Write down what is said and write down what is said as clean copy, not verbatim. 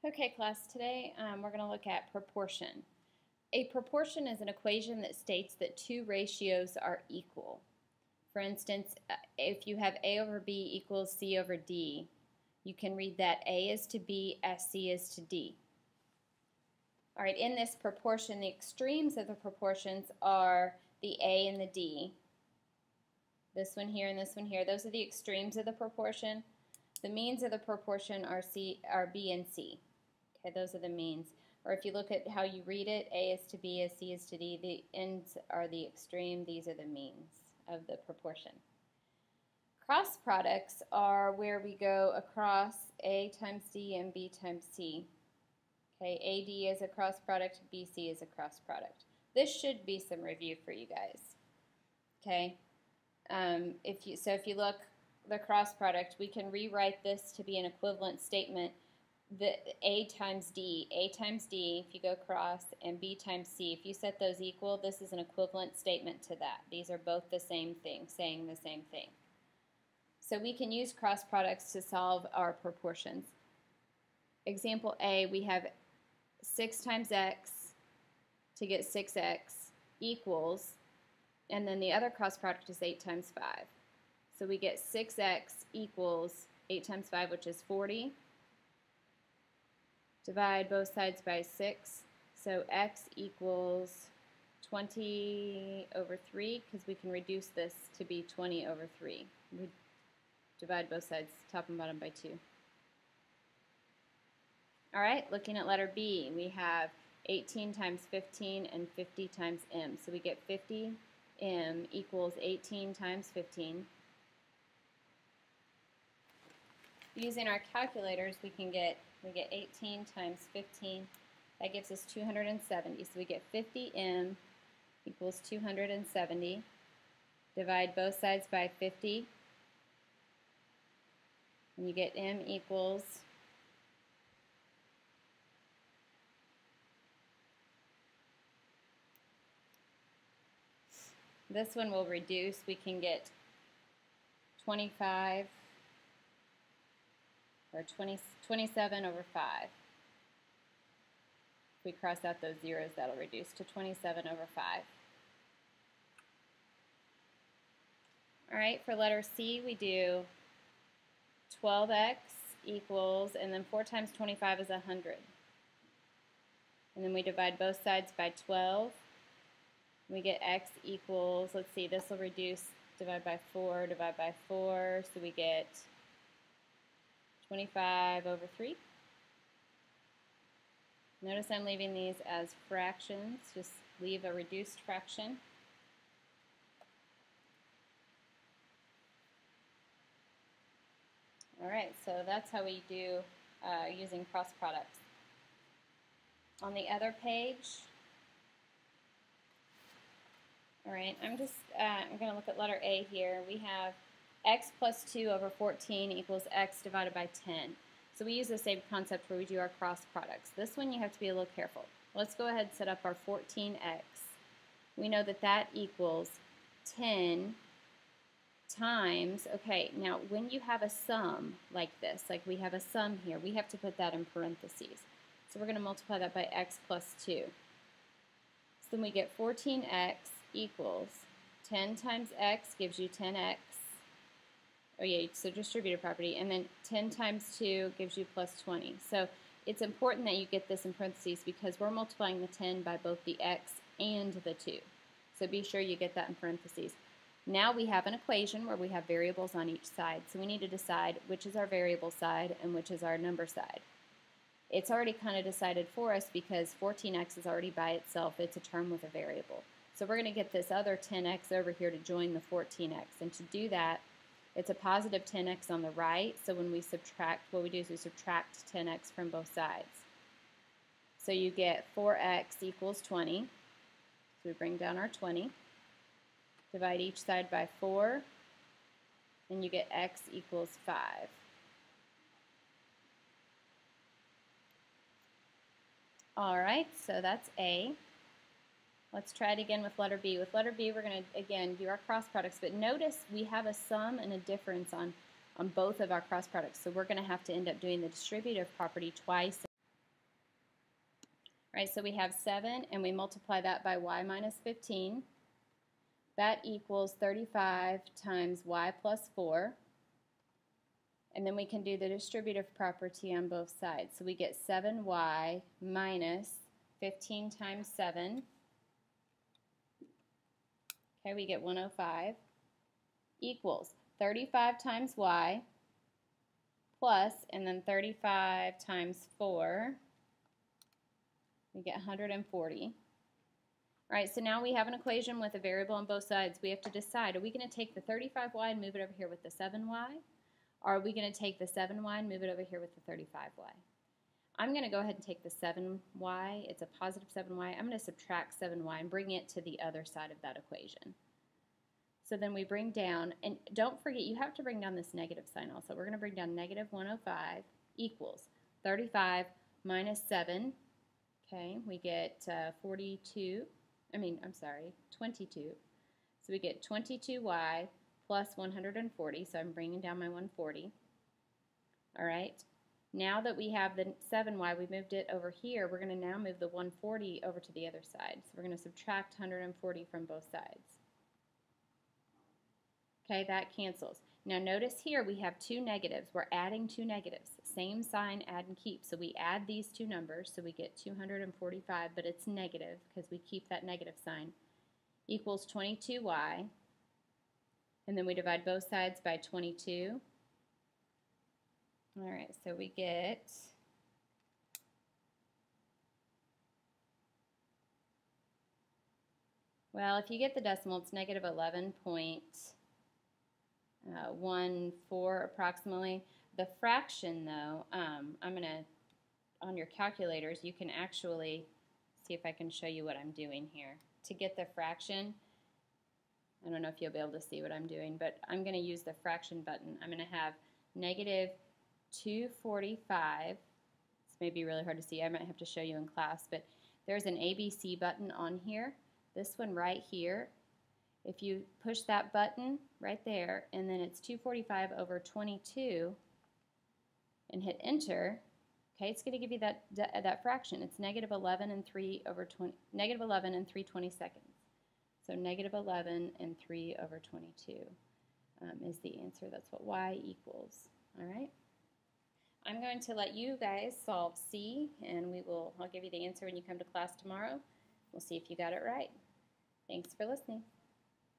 Okay, class, today we're going to look at proportion. A proportion is an equation that states that two ratios are equal. For instance, if you have A over B equals C over D, you can read that A is to B as C is to D. All right, in this proportion, the extremes of the proportions are the A and the D. This one here and this one here. Those are the extremes of the proportion. The means of the proportion are B and C. Okay, those are the means. Or if you look at how you read it, A is to B as C is to D. The ends are the extreme. These are the means of the proportion. Cross products are where we go across A times D and B times C. Okay, AD is a cross product, BC is a cross product. This should be some review for you guys. Okay, if you look the cross product, we can rewrite this to be an equivalent statement. The A times D, if you go cross, and B times C, if you set those equal, this is an equivalent statement to that. These are both the same thing, saying the same thing. So we can use cross products to solve our proportions. Example A, we have 6 times x to get 6x equals, and then the other cross product is 8 times 5. So we get 6x equals 8 times 5, which is 40. Divide both sides by 6. So x equals 20 over 3, because we can reduce this to be 20 over 3. We divide both sides, top and bottom, by 2. All right, looking at letter B, we have 18 times 15 and 50 times m. So we get 50m equals 18 times 15. Using our calculators, we get 18 times 15. That gives us 270. So we get 50m equals 270. Divide both sides by 50. And you get m equals this one will reduce. We can get 25 or 27 over 5. If we cross out those zeros, that'll reduce to 27 over 5. All right, for letter C, we do 12x equals, and then 4 times 25 is 100. And then we divide both sides by 12. We get x equals, let's see, this will reduce, divide by 4, so we get 25 over 3. Notice I'm leaving these as fractions, just leave a reduced fraction. All right, so that's how we do using cross products. On the other page, all right, I'm going to look at letter A here. We have x plus 2 over 14 equals x divided by 10. So we use the same concept where we do our cross products. This one you have to be a little careful. Let's go ahead and set up our 14x. We know that that equals 10 times, okay, now when you have a sum like this, like we have a sum here, we have to put that in parentheses. So we're going to multiply that by x plus 2. So then we get 14x equals 10 times x gives you 10x. Oh yeah, so distributive property. And then 10 times 2 gives you plus 20. So it's important that you get this in parentheses because we're multiplying the 10 by both the x and the 2. So be sure you get that in parentheses. Now we have an equation where we have variables on each side. So we need to decide which is our variable side and which is our number side. It's already kind of decided for us because 14x is already by itself. It's a term with a variable. So we're going to get this other 10x over here to join the 14x. And to do that, it's a positive 10x on the right. So when we subtract, what we do is we subtract 10x from both sides. So you get 4x equals 20. So we bring down our 20. Divide each side by 4. And you get x equals 5. All right, so that's A. Let's try it again with letter B. With letter B, we're going to, again, do our cross products. But notice we have a sum and a difference on both of our cross products. So we're going to have to end up doing the distributive property twice. right, so we have 7 and we multiply that by y minus 15. That equals 35 times y plus 4. And then we can do the distributive property on both sides. So we get 7y minus 15 times 7. Okay, we get 105 equals 35 times y plus, and then 35 times 4. We get 140. All right, so now we have an equation with a variable on both sides. We have to decide, are we going to take the 35y and move it over here with the 7y? Or are we going to take the 7y and move it over here with the 35y? I'm going to go ahead and take the 7y. It's a positive 7y. I'm going to subtract 7y and bring it to the other side of that equation. So then we bring down, and don't forget, you have to bring down this negative sign also. We're going to bring down negative 105 equals 35 minus 7. Okay, we get 22. So we get 22y plus 140, so I'm bringing down my 140. All right, now that we have the 7y, we moved it over here, we're going to now move the 140 over to the other side. So we're going to subtract 140 from both sides. Okay, that cancels. Now notice here we have two negatives. We're adding two negatives. Same sign, add and keep. So we add these two numbers, so we get 245, but it's negative because we keep that negative sign, equals 22y. And then we divide both sides by 22. All right, so we get if you get the decimal, it's negative 11.14 approximately. The fraction, though, I'm going to, on your calculators, you can actually see if I can show you what I'm doing here. To get the fraction, I don't know if you'll be able to see what I'm doing, but I'm going to use the fraction button. I'm going to have negative 245. This may be really hard to see. I might have to show you in class, but there's an ABC button on here. This one right here. If you push that button right there, and then it's 245 over 22, and hit enter, okay, it's going to give you that fraction. It's negative 11 and 3 over 20, negative 11 and 3/22. So negative 11 and 3 over 22 is the answer. That's what y equals. All right. I'm going to let you guys solve C, and I'll give you the answer when you come to class tomorrow. We'll see if you got it right. Thanks for listening.